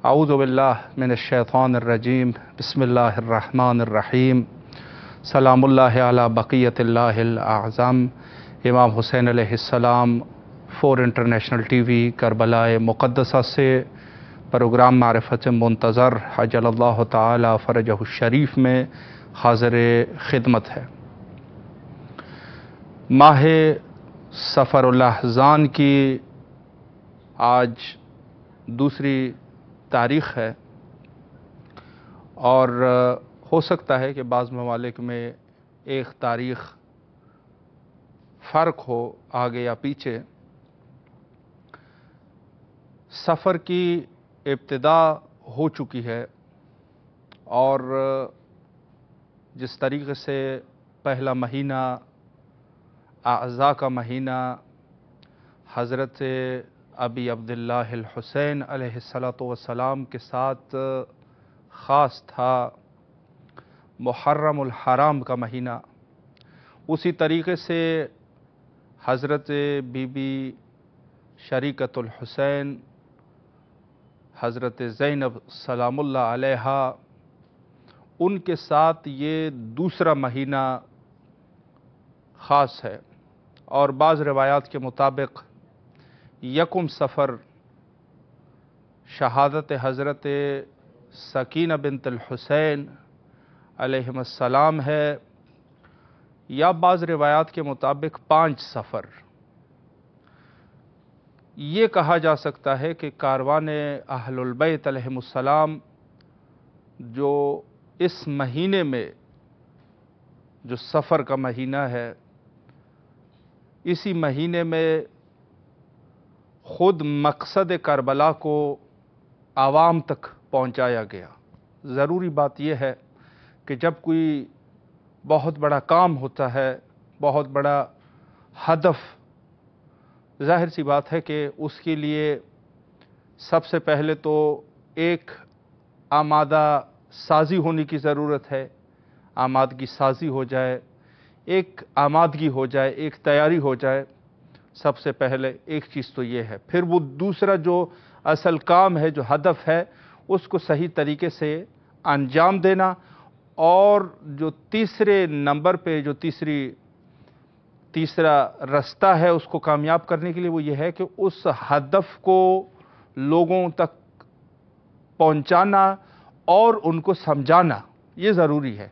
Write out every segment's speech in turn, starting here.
اعوذ باللہ من الشیطان الرجیم بسم اللہ الرحمن الرحیم سلام اللہ علی بقیت اللہ الاعظم امام حسین علیہ السلام 4 انٹرنیشنل ٹی وی کربلا مقدسہ سے پروگرام معرفت منتظر عجل اللہ تعالی فرجہ الشریف میں حاضر خدمت ہے۔ ماہ صفر الاحزان کی آج دوسری تاریخ ہے، اور ہو سکتا ہے کہ بعض ممالک میں ایک تاریخ فرق ہو آگے یا پیچھے۔ سفر کی ابتدا ہو چکی ہے، اور جس طریقے سے پہلا مہینہ اعضاء کا مہینہ حضرت ابی عبداللہ الحسین علیہ السلام کے ساتھ خاص تھا، محرم الحرام کا مہینہ، اسی طریقے سے حضرت بی بی شریکۃ الحسین حضرت زینب سلام اللہ علیہا، ان کے ساتھ یہ دوسرا مہینہ خاص ہے۔ اور بعض روایات کے مطابق یکم صفر شہادت حضرت سکینہ بنت الحسین علیہم السلام ہے، یا بعض روایات کے مطابق 5 صفر۔ یہ کہا جا سکتا ہے کہ کاروان اہل البیت علیہم السلام جو اس مہینے میں جو صفر کا مہینہ ہے، اسی مہینے میں خود مقصد کربلا کو عوام تک پہنچایا گیا۔ ضروری بات یہ ہے کہ جب کوئی بہت بڑا کام ہوتا ہے، بہت بڑا ہدف، ظاہر سی بات ہے کہ اس کے لیے سب سے پہلے تو ایک آمادہ سازی ہونے کی ضرورت ہے، آمادگی سازی ہو جائے، ایک آمادگی ہو جائے، ایک تیاری ہو جائے۔ سب سے پہلے ایک چیز تو یہ ہے، پھر وہ دوسرا جو اصل کام ہے، جو ہدف ہے، اس کو صحیح طریقے سے انجام دینا، اور جو تیسرے نمبر پہ جو تیسرا رستہ ہے اس کو کامیاب کرنے کے لیے وہ یہ ہے کہ اس ہدف کو لوگوں تک پہنچانا اور ان کو سمجھانا۔ یہ ضروری ہے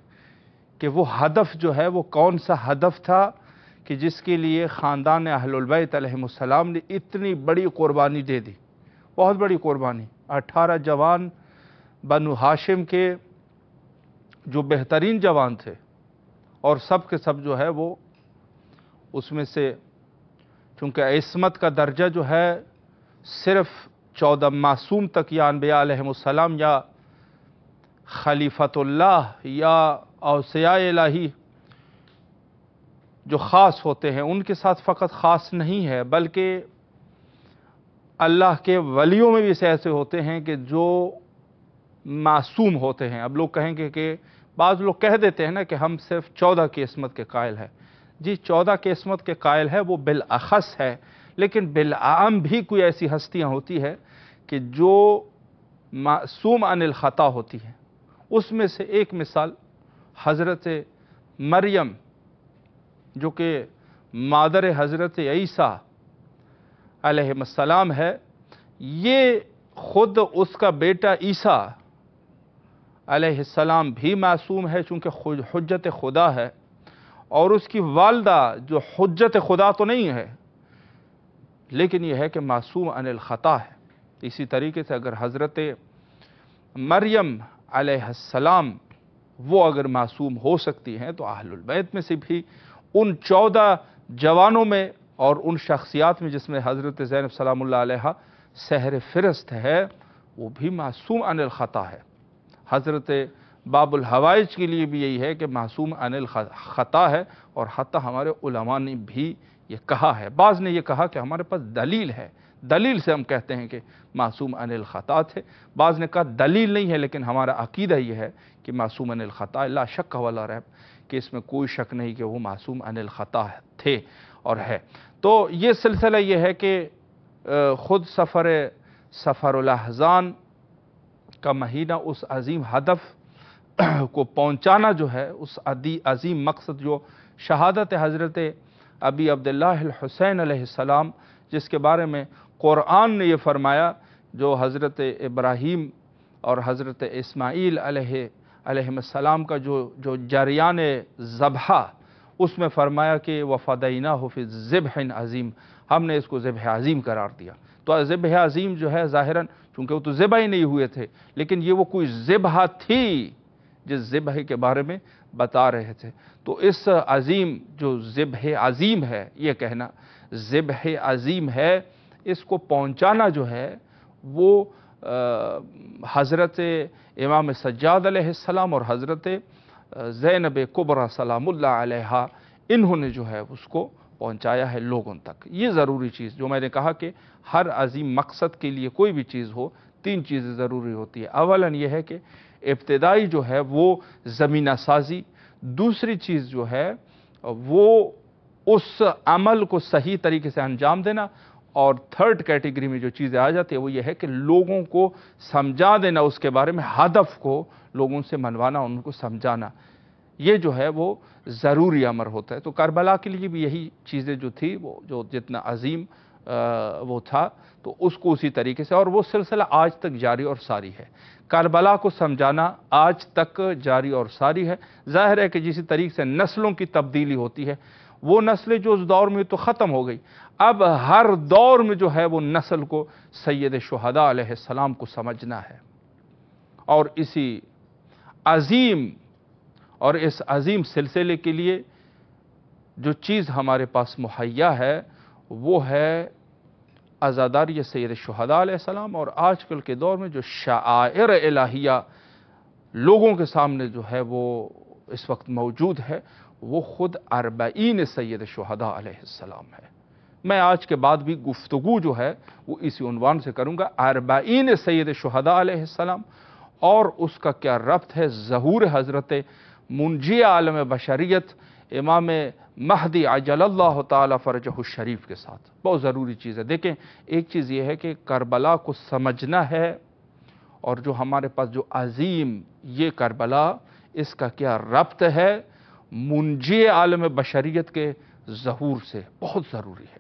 کہ وہ ہدف جو ہے وہ کون سا ہدف تھا کہ جس کے لیے خاندان اہل البیت علیہم السلام نے اتنی بڑی قربانی دے دی، بہت بڑی قربانی۔ 18 جوان بنو ہاشم کے جو بہترین جوان تھے، اور سب کے سب جو ہے وہ اس میں سے، چونکہ عصمت کا درجہ جو ہے صرف 14 معصوم تک، یا انبیاء علیہم السلام یا خلیفۃ اللہ یا اوصیاء الہی جو خاص ہوتے ہیں، ان کے ساتھ فقط خاص نہیں ہے، بلکہ اللہ کے ولیوں میں بھی ایسے ہوتے ہیں کہ جو معصوم ہوتے ہیں۔ اب لوگ کہیں گے کہ بعض لوگ کہہ دیتے ہیں نا کہ ہم صرف 14 کی عصمت کے قائل ہیں۔ جی 14 کی عصمت کے قائل ہے وہ بالاخص ہے، لیکن بالعام بھی کوئی ایسی ہستیاں ہوتی ہے کہ جو معصوم عن الخطا ہوتی ہیں۔ اس میں سے ایک مثال حضرت مریم، جو کہ مادر حضرت عیسیٰ علیہ السلام ہے۔ یہ خود اس کا بیٹا عیسیٰ علیہ السلام بھی معصوم ہے، چونکہ حجت خدا ہے، اور اس کی والدہ جو حجت خدا تو نہیں ہے، لیکن یہ ہے کہ معصوم عن الخطا ہے۔ اسی طریقے سے اگر حضرت مریم علیہ السلام وہ اگر معصوم ہو سکتی ہیں، تو اہل البیت میں سے بھی ان 14 جوانوں میں اور ان شخصیات میں جس میں حضرت زینب سلام اللہ علیہا سحر فرست ہے، وہ بھی معصوم عن الخطا ہے۔ حضرت باب الحوائج کے لیے بھی یہی ہے کہ معصوم عن الخطا ہے، اور حتیٰ ہمارے علماء نے بھی یہ کہا ہے۔ بعض نے یہ کہا کہ ہمارے پاس دلیل ہے، دلیل سے ہم کہتے ہیں کہ معصوم عن الخطا تھے۔ بعض نے کہا دلیل نہیں ہے، لیکن ہمارا عقیدہ یہ ہے کہ معصوم عن الخطا، لا شک ولا ریب، کہ اس میں کوئی شک نہیں کہ وہ معصوم عن الخطا تھے اور ہے۔ تو یہ سلسلہ یہ ہے کہ خود سفر الاحزان کا مہینہ اس عظیم ہدف کو پہنچانا جو ہے، اس عظیم مقصد جو شہادت حضرت ابی عبداللہ الحسین علیہ السلام، جس کے بارے میں قرآن نے یہ فرمایا، جو حضرت ابراہیم اور حضرت اسماعیل علیہ السلام کا جو جریان ذبح، اس میں فرمایا کہ وَفَدَيْنَاهُ فِي ذِبْحٍ عظیم، ہم نے اس کو ذبح عظیم قرار دیا۔ تو ذبح عظیم جو ہے ظاہراً، چونکہ وہ تو ذبح ہی نہیں ہوئے تھے، لیکن یہ وہ کوئی ذبح تھی جس ذبح کے بارے میں بتا رہے تھے۔ تو اس عظیم جو ذبح عظیم ہے، یہ کہنا ذبح عظیم ہے، اس کو پہنچانا جو ہے وہ حضرت امام سجاد علیہ السلام اور حضرت زینب کبریٰ سلام اللہ علیہا، انہوں نے جو ہے اس کو پہنچایا ہے لوگوں تک۔ یہ ضروری چیز جو میں نے کہا کہ ہر عظیم مقصد کے لیے کوئی بھی چیز ہو، تین چیزیں ضروری ہوتی ہے۔ اولاً یہ ہے کہ ابتدائی جو ہے وہ زمینہ سازی، دوسری چیز جو ہے وہ اس عمل کو صحیح طریقے سے انجام دینا، اور تھرڈ کیٹیگری میں جو چیزیں آ جاتی ہیں وہ یہ ہے کہ لوگوں کو سمجھا دینا، اس کے بارے میں ہدف کو لوگوں سے منوانا، ان کو سمجھانا، یہ جو ہے وہ ضروری امر ہوتا ہے۔ تو کربلا کے لیے بھی یہی چیزیں جو تھی، وہ جو جتنا عظیم وہ تھا، تو اس کو اسی طریقے سے، اور وہ سلسلہ آج تک جاری اور ساری ہے۔ کربلا کو سمجھانا آج تک جاری اور ساری ہے۔ ظاہر ہے کہ جسی طریقے سے نسلوں کی تبدیلی ہوتی ہے، وہ نسلیں جو اس دور میں تو ختم ہو گئی، اب ہر دور میں جو ہے وہ نسل کو سید شہداء علیہ السلام کو سمجھنا ہے، اور اس عظیم سلسلے کے لیے جو چیز ہمارے پاس مہیا ہے وہ ہے عزاداری سید شہداء علیہ السلام، اور آج کل کے دور میں جو شعائر الہیہ لوگوں کے سامنے جو ہے وہ اس وقت موجود ہے، وہ خود 40 سید شہداء علیہ السلام ہے۔ میں آج کے بعد بھی گفتگو جو ہے وہ اسی عنوان سے کروں گا، 40 سید شہداء علیہ السلام، اور اس کا کیا ربط ہے ظہور حضرت منجی عالم بشریت امام مہدی عجل اللہ تعالی فرجہ الشریف کے ساتھ۔ بہت ضروری چیز ہے۔ دیکھیں، ایک چیز یہ ہے کہ کربلا کو سمجھنا ہے، اور جو ہمارے پاس جو عظیم یہ کربلا، اس کا کیا ربط ہے منجی عالم بشریت کے ظہور سے، بہت ضروری ہے۔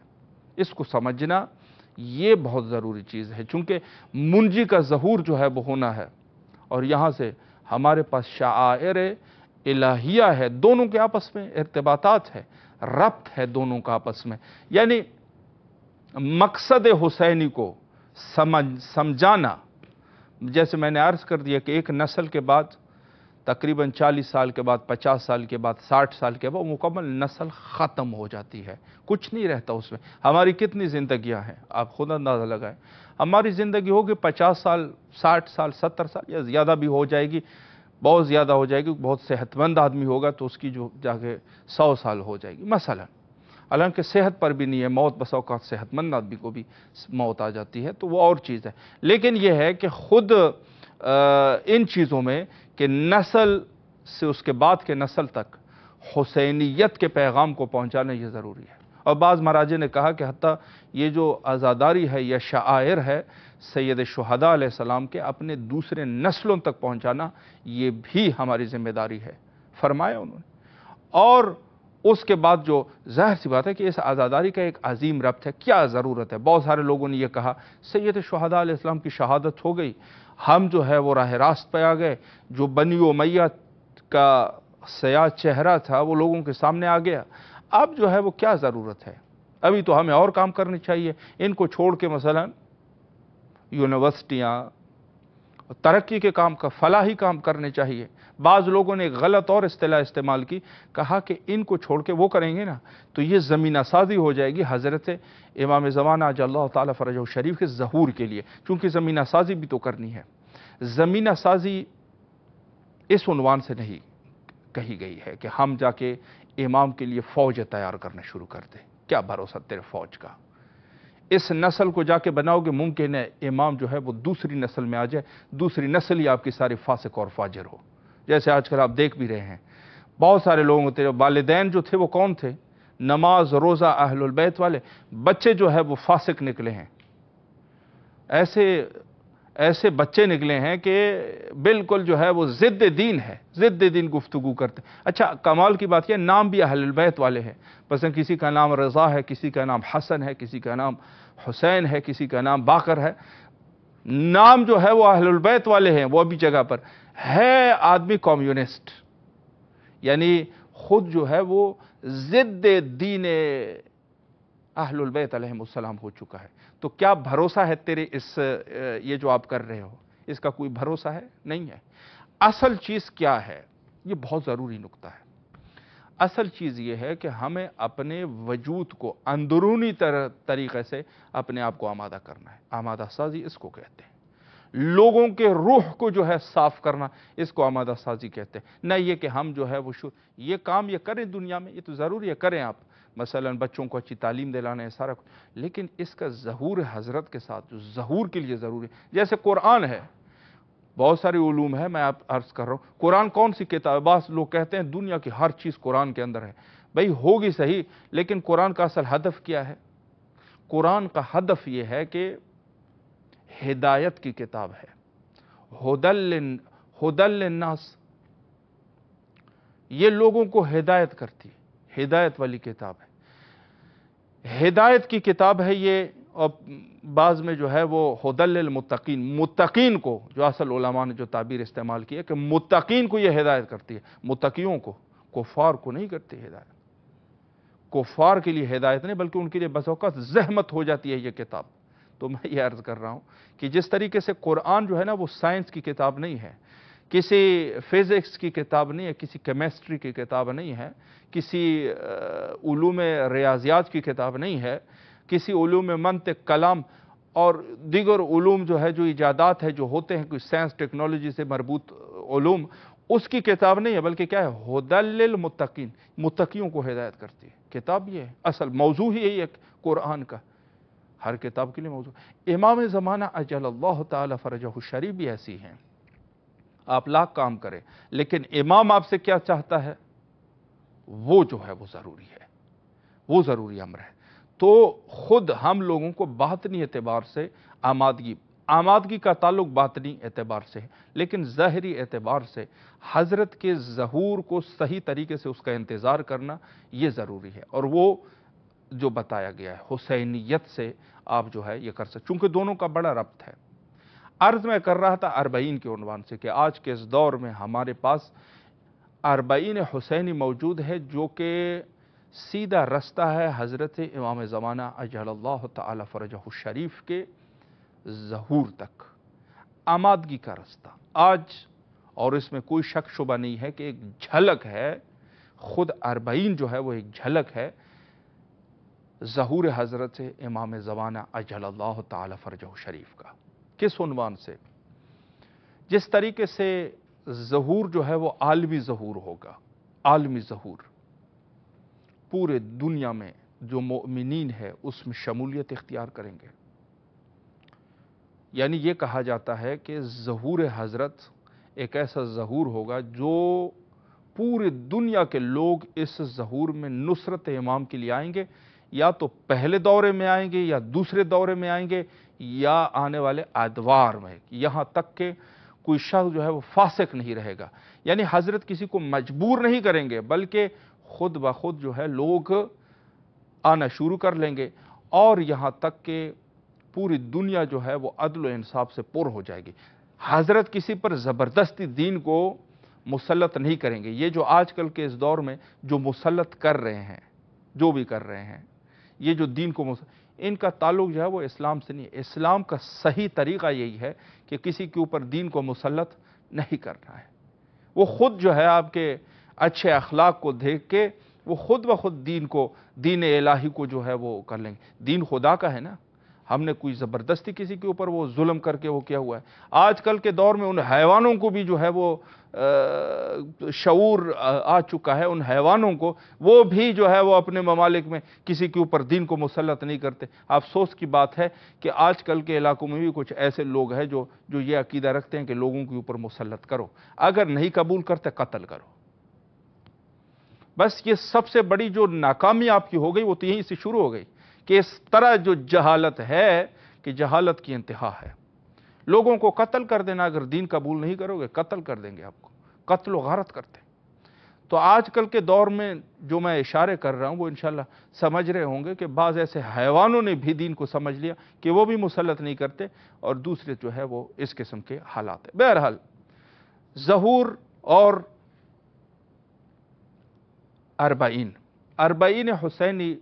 اس کو سمجھنا یہ بہت ضروری چیز ہے، چونکہ منجی کا ظہور جو ہے وہ ہونا ہے، اور یہاں سے ہمارے پاس شعائر الہیہ ہے، دونوں کے آپس میں ارتباطات ہے، ربط ہے دونوں کا آپس میں، یعنی مقصد حسینی کو سمجھانا۔ جیسے میں نے عرض کر دیا کہ ایک نسل کے بعد تقریباً 40 سال کے بعد، 50 سال کے بعد، 60 سال کے بعد مکمل نسل ختم ہو جاتی ہے، کچھ نہیں رہتا اس میں۔ ہماری کتنی زندگیاں ہیں آپ خود اندازہ لگائیں، ہماری زندگی ہوگی 50 سال، 60 سال، 70 سال، یا زیادہ بھی ہو جائے گی، بہت زیادہ ہو جائے گی، بہت صحت مند آدمی ہوگا تو اس کی جو جا کے 100 سال ہو جائے گی مثلا۔ حالانکہ صحت پر بھی نہیں ہے، موت بس اوقات صحت مند آدمی کو بھی موت آ جاتی ہے، تو وہ اور چیز ہے۔ لیکن یہ ہے کہ خود ان چیزوں میں کہ نسل سے اس کے بعد کے نسل تک حسینیت کے پیغام کو پہنچانا یہ ضروری ہے۔ اور بعض مراجع نے کہا کہ حتیٰ یہ جو عزاداری ہے یا شعائر ہے سید شہداء علیہ السلام کے، اپنے دوسرے نسلوں تک پہنچانا یہ بھی ہماری ذمہ داری ہے، فرمایا انہوں نے۔ اور اس کے بعد جو ظاہر سی بات ہے کہ اس عزاداری کا ایک عظیم ربط ہے، کیا ضرورت ہے؟ بہت سارے لوگوں نے یہ کہا سید شہداء علیہ السلام کی شہادت ہو گئی، ہم جو ہے وہ راہ راست پہ آ گئے، جو بنی امیہ کا سیاہ چہرہ تھا وہ لوگوں کے سامنے آ گیا، اب جو ہے وہ کیا ضرورت ہے؟ ابھی تو ہمیں اور کام کرنے چاہیے۔ ان کو چھوڑ کے مثلا یونیورسٹیاں ترقی کے کام کا فلاحی کام کرنے چاہیے۔ بعض لوگوں نے ایک غلط اور اصطلاح استعمال کی، کہا کہ ان کو چھوڑ کے وہ کریں گے نا تو یہ زمینہ سازی ہو جائے گی حضرت امام زمانہ عجل اللہ تعالی فرجہ الشریف کے ظہور کے لیے، چونکہ زمینہ سازی بھی تو کرنی ہے۔ زمینہ سازی اس عنوان سے نہیں کہی گئی ہے کہ ہم جا کے امام کے لیے فوج تیار کرنا شروع کر دیں، کیا بھروسہ تیرے فوج کا؟ اس نسل کو جا کے بناؤ گے، ممکن ہے امام جو ہے وہ دوسری نسل میں آ جائے، دوسری نسل ہی آپ کی ساری فاسق اور فاجر ہو، جیسے آج کل آپ دیکھ بھی رہے ہیں۔ بہت سارے لوگ ہوتے ہیں، والدین جو تھے وہ کون تھے؟ نماز روزہ اہل البیت والے، بچے جو ہے وہ فاسق نکلے ہیں۔ ایسے بچے نکلے ہیں کہ بالکل جو ہے وہ ضد دین ہے، ضد دین گفتگو کرتے ہیں۔ اچھا کمال کی بات یہ نام بھی اہل البیت والے ہیں، مثلا کسی کا نام رضا ہے، کسی کا نام حسن ہے، کسی کا نام حسین ہے، کسی کا نام باقر ہے، نام جو ہے وہ اہل البیت والے ہیں، وہ بھی جگہ پر ہے آدمی کمیونسٹ، یعنی خود جو ہے وہ ضد دین اہل البیت علیہم السلام ہو چکا ہے۔ تو کیا بھروسہ ہے تیرے یہ جو آپ کر رہے ہو، اس کا کوئی بھروسہ ہے؟ نہیں ہے۔ اصل چیز کیا ہے؟ یہ بہت ضروری نکتہ ہے۔ اصل چیز یہ ہے کہ ہمیں اپنے وجود کو اندرونی طریقے سے اپنے آپ کو آمادہ کرنا ہے۔ آمادہ سازی اس کو کہتے ہیں۔ لوگوں کے روح کو جو ہے صاف کرنا، اس کو آمادہ سازی کہتے ہیں۔ نہ یہ کہ ہم جو ہے وہ یہ کام یہ کریں دنیا میں، یہ تو ضروری ہے کریں آپ، مثلا بچوں کو اچھی تعلیم دلانا ہے سارا کچھ، لیکن اس کا ظہور حضرت کے ساتھ جو ظہور کے لیے ضروری ہے، جیسے قرآن ہے، بہت ساری علوم ہے، میں آپ عرض کر رہا ہوں قرآن کون سی کتاب ہے؟ بعض لوگ کہتے ہیں دنیا کی ہر چیز قرآن کے اندر ہے، بھئی ہوگی صحیح، لیکن قرآن کا اصل ہدف کیا ہے؟ قرآن کا ہدف یہ ہے کہ ہدایت کی کتاب ہے، ہدل للناس، یہ لوگوں کو ہدایت کرتی ہے، ہدایت والی کتاب ہے، ہدایت کی کتاب ہے یہ۔ اور بعض میں جو ہے وہ ہدل للمتقین، متقین کو، جو اصل علماء نے جو تعبیر استعمال کی ہے کہ متقین کو یہ ہدایت کرتی ہے، متقیوں کو، کفار کو نہیں کرتی ہدایت، کفار کے لیے ہدایت نہیں بلکہ ان کے لیے بس اوقات زحمت ہو جاتی ہے یہ کتاب۔ تو میں یہ عرض کر رہا ہوں کہ جس طریقے سے قرآن جو ہے نا وہ سائنس کی کتاب نہیں ہے، کسی فزکس کی کتاب نہیں ہے، کسی کیمسٹری کی کتاب نہیں ہے، کسی علوم ریاضیات کی کتاب نہیں ہے، کسی علوم منطق کلام اور دیگر علوم جو ہے جو ایجادات ہے جو ہوتے ہیں کوئی سائنس ٹیکنالوجی سے مربوط علوم، اس کی کتاب نہیں ہے، بلکہ کیا ہے؟ ہدل للمتقین، متقیوں کو ہدایت کرتی ہے کتاب۔ یہ ہے اصل موضوع ہی یہی ہے قرآن کا، ہر کتاب کے لیے موضوع۔ امام زمانہ اجل اللہ تعالی فرجہ الشریف بھی ایسی ہیں، آپ لاکھ کام کریں لیکن امام آپ سے کیا چاہتا ہے وہ جو ہے وہ ضروری ہے، وہ ضروری امر ہے۔ تو خود ہم لوگوں کو باطنی اعتبار سے آمادگی کا تعلق باطنی اعتبار سے ہے، لیکن ظاہری اعتبار سے حضرت کے ظہور کو صحیح طریقے سے اس کا انتظار کرنا یہ ضروری ہے، اور وہ جو بتایا گیا ہے حسینیت سے آپ جو ہے یہ کر سکتے، چونکہ دونوں کا بڑا ربط ہے۔ عرض میں کر رہا تھا اربعین کے عنوان سے کہ آج کے اس دور میں ہمارے پاس اربعین حسینی موجود ہے جو کہ سیدھا رستہ ہے حضرت امام زمانہ اجل اللہ تعالی فرجہ الشریف کے ظہور تک، آمادگی کا رستہ آج، اور اس میں کوئی شک شبہ نہیں ہے کہ ایک جھلک ہے، خود اربعین جو ہے وہ ایک جھلک ہے ظہور حضرت امام زمانہ اجل اللہ تعالی فرجہ الشریف کا۔ کس عنوان سے؟ جس طریقے سے ظہور جو ہے وہ عالمی ظہور ہوگا، عالمی ظہور پورے دنیا میں جو مؤمنین ہے اس میں شمولیت اختیار کریں گے، یعنی یہ کہا جاتا ہے کہ ظہور حضرت ایک ایسا ظہور ہوگا جو پوری دنیا کے لوگ اس ظہور میں نصرت امام کے لیے آئیں گے، یا تو پہلے دورے میں آئیں گے یا دوسرے دورے میں آئیں گے یا آنے والے ادوار میں، یہاں تک کہ کوئی شخص جو ہے وہ فاسق نہیں رہے گا، یعنی حضرت کسی کو مجبور نہیں کریں گے بلکہ خود بخود جو ہے لوگ آنا شروع کر لیں گے، اور یہاں تک کہ پوری دنیا جو ہے وہ عدل و انصاف سے پر ہو جائے گی۔ حضرت کسی پر زبردستی دین کو مسلط نہیں کریں گے۔ یہ جو آج کل کے اس دور میں جو مسلط کر رہے ہیں، جو بھی کر رہے ہیں، یہ جو دین کو ان کا تعلق جو ہے وہ اسلام سے نہیں ہے۔ اسلام کا صحیح طریقہ یہی ہے کہ کسی کے اوپر دین کو مسلط نہیں کرنا ہے، وہ خود جو ہے آپ کے اچھے اخلاق کو دیکھ کے وہ خود بخود دین الہی کو جو ہے وہ کر لیں گے۔ دین خدا کا ہے نا، ہم نے کوئی زبردستی کسی کے اوپر وہ ظلم کر کے وہ کیا ہوا ہے۔ آج کل کے دور میں ان حیوانوں کو بھی جو ہے وہ شعور آ چکا ہے، ان حیوانوں کو وہ بھی جو ہے وہ اپنے ممالک میں کسی کے اوپر دین کو مسلط نہیں کرتے۔ افسوس کی بات ہے کہ آج کل کے علاقوں میں بھی کچھ ایسے لوگ ہیں جو یہ عقیدہ رکھتے ہیں کہ لوگوں کے اوپر مسلط کرو، اگر نہیں قبول کرتے قتل کرو۔ بس یہ سب سے بڑی جو ناکامی آپ کی ہو گئی وہ تو یہیں سے شروع ہو گئی کہ اس طرح جو جہالت ہے کہ جہالت کی انتہا ہے، لوگوں کو قتل کر دینا، اگر دین قبول نہیں کرو گے قتل کر دیں گے آپ کو، قتل و غارت کرتے ہیں۔ تو آج کل کے دور میں جو میں اشارے کر رہا ہوں وہ انشاءاللہ سمجھ رہے ہوں گے کہ بعض ایسے حیوانوں نے بھی دین کو سمجھ لیا کہ وہ بھی مسلط نہیں کرتے، اور دوسرے جو ہے وہ اس قسم کے حالات ہیں۔ بہرحال ظہور اور اربعین حسینی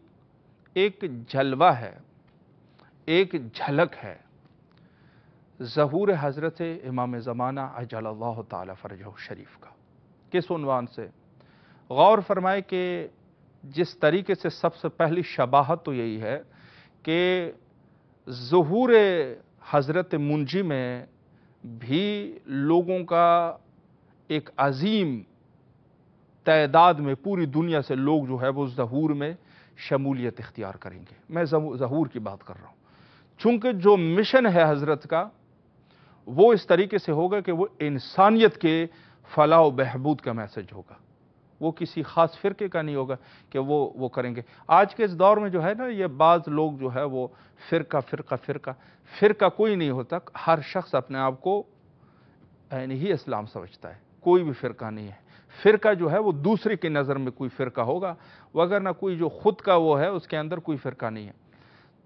ایک جلوہ ہے، ایک جھلک ہے ظہور حضرت امام زمانہ عجل اللہ تعالی فرجہ شریف کا۔ کس عنوان سے؟ غور فرمائے کہ جس طریقے سے سب سے پہلی شباہت تو یہی ہے کہ ظہور حضرت منجی میں بھی لوگوں کا ایک عظیم تعداد میں پوری دنیا سے لوگ جو ہے وہ ظہور میں شمولیت اختیار کریں گے۔ میں ظہور کی بات کر رہا ہوں، چونکہ جو مشن ہے حضرت کا وہ اس طریقے سے ہوگا کہ وہ انسانیت کے فلاح و بہبود کا میسج ہوگا، وہ کسی خاص فرقے کا نہیں ہوگا کہ وہ کریں گے۔ آج کے اس دور میں جو ہے نا، یہ بعض لوگ جو ہے وہ فرقہ کوئی نہیں ہوتا، ہر شخص اپنے آپ کو عین ہی اسلام سمجھتا ہے، کوئی بھی فرقہ نہیں ہے۔ فرقہ جو ہے وہ دوسرے کی نظر میں کوئی فرقہ ہوگا، وگرنہ کوئی جو خود کا وہ ہے اس کے اندر کوئی فرقہ نہیں ہے۔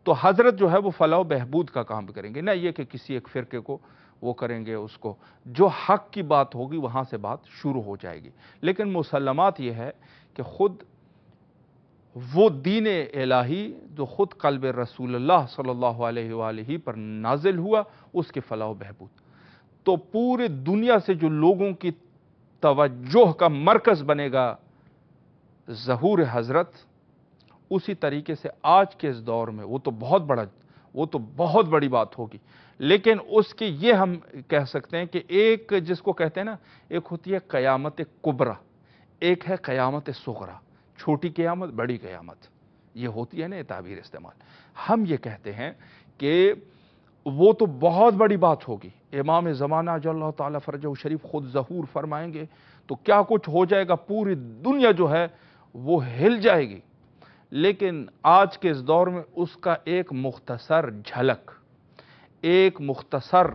تو حضرت جو ہے وہ فلاح و بہبود کا کام کریں گے، نہ یہ کہ کسی ایک فرقے کو وہ کریں گے، اس کو جو حق کی بات ہوگی وہاں سے بات شروع ہو جائے گی۔ لیکن مسلمات یہ ہے کہ خود وہ دین الہی جو خود قلب رسول اللہ صلی اللہ علیہ وآلہ پر نازل ہوا، اس کے فلاح و بہبود، تو پورے دنیا سے جو لوگوں کی توجہ کا مرکز بنے گا ظہور حضرت، اسی طریقے سے آج کے اس دور میں وہ تو بہت بڑی بات ہوگی۔ لیکن اس کی یہ ہم کہہ سکتے ہیں کہ ایک جس کو کہتے ہیں نا، ایک ہوتی ہے قیامت کبریٰ، ایک ہے قیامت صغریٰ، چھوٹی قیامت بڑی قیامت، یہ ہوتی ہے نا یہ تعبیر استعمال۔ ہم یہ کہتے ہیں کہ وہ تو بہت بڑی بات ہوگی، امام زمانہ جو اللہ تعالیٰ فرجہ شریف خود ظہور فرمائیں گے تو کیا کچھ ہو جائے گا، پوری دنیا جو ہے وہ ہل جائے گی۔ لیکن آج کے اس دور میں اس کا ایک مختصر جھلک، ایک مختصر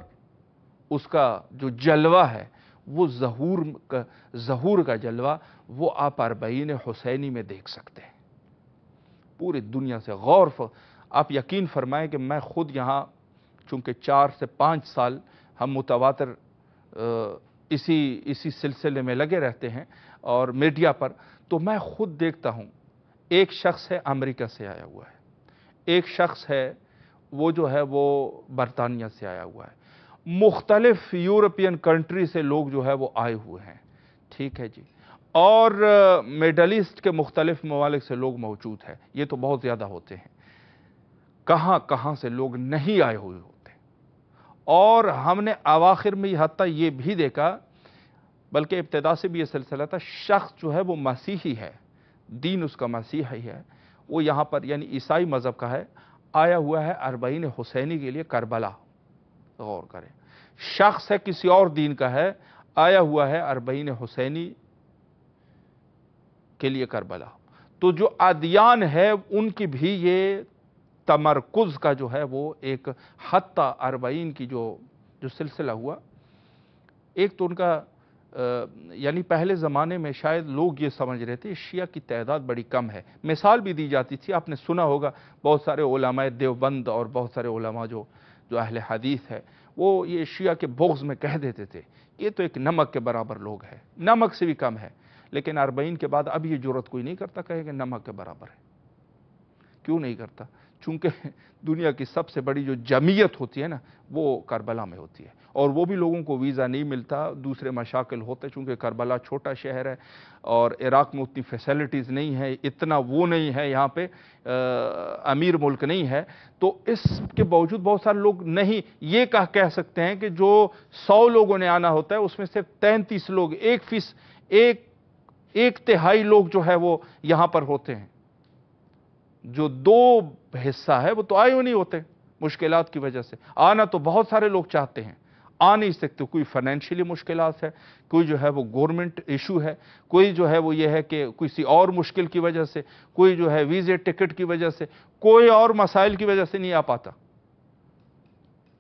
اس کا جو جلوہ ہے، وہ ظہور کا جلوہ وہ آپ اربعین حسینی میں دیکھ سکتے ہیں۔ پوری دنیا سے آپ یقین فرمائیں کہ میں خود یہاں چونکہ 4 سے 5 سال ہم متواتر اسی سلسلے میں لگے رہتے ہیں اور میڈیا پر، تو میں خود دیکھتا ہوں ایک شخص ہے امریکہ سے آیا ہوا ہے، ایک شخص ہے وہ جو ہے وہ برطانیہ سے آیا ہوا ہے، مختلف یورپین کنٹری سے لوگ جو ہے وہ آئے ہوئے ہیں، ٹھیک ہے جی، اور میڈل ایسٹ کے مختلف ممالک سے لوگ موجود ہیں، یہ تو بہت زیادہ ہوتے ہیں، کہاں سے لوگ نہیں آئے ہوئے ہوتے۔ اور ہم نے اواخر میں حتیٰ یہ بھی دیکھا، بلکہ ابتدا سے بھی یہ سلسلہ تھا، شخص جو ہے وہ مسیحی ہے، دین اس کا مسیحی ہے، وہ یہاں پر یعنی عیسائی مذہب کا ہے، آیا ہوا ہے اربعین حسینی کے لیے کربلا۔ غور کریں، شخص ہے کسی اور دین کا ہے، آیا ہوا ہے اربعین حسینی کے لیے کربلا۔ تو جو ادیان ہے ان کی بھی یہ تمرکز کا جو ہے وہ ایک حتیٰ اربعین کی جو سلسلہ ہوا، ایک تو ان کا یعنی پہلے زمانے میں شاید لوگ یہ سمجھ رہے تھے شیعہ کی تعداد بڑی کم ہے، مثال بھی دی جاتی تھی، آپ نے سنا ہوگا بہت سارے علماء دیوبند اور بہت سارے علماء جو اہل حدیث ہے وہ یہ شیعہ کے بغض میں کہہ دیتے تھے یہ تو ایک نمک کے برابر لوگ ہیں، نمک سے بھی کم ہے۔ لیکن اربعین کے بعد اب یہ جرات کوئی نہیں کرتا کہے کہ نمک کے برابر ہے۔ کیوں نہیں کرتا؟ چونکہ دنیا کی سب سے بڑی جو جمعیت ہوتی ہے نا وہ کربلا میں ہوتی ہے، اور وہ بھی لوگوں کو ویزا نہیں ملتا، دوسرے مشاکل ہوتے، چونکہ کربلا چھوٹا شہر ہے اور عراق میں اتنی فیسلٹیز نہیں ہے، اتنا وہ نہیں ہے، یہاں پہ امیر ملک نہیں ہے، تو اس کے باوجود بہت سارے لوگ نہیں یہ کہہ سکتے ہیں کہ جو 100 لوگوں نے آنا ہوتا ہے اس میں صرف 33 لوگ، 1/3 لوگ جو ہے وہ یہاں پر ہوتے ہیں، جو 2 حصہ ہے وہ تو آئے ہو نہیں ہوتے مشکلات کی وجہ سے۔ آنا تو بہت سارے لوگ چاہتے ہیں، آ نہیں سکتے، کوئی فائنینشلی مشکلات ہے، کوئی جو ہے وہ گورنمنٹ ایشو ہے، کوئی جو ہے وہ یہ ہے کہ کسی اور مشکل کی وجہ سے، کوئی جو ہے ویزے ٹکٹ کی وجہ سے، کوئی اور مسائل کی وجہ سے نہیں آ پاتا۔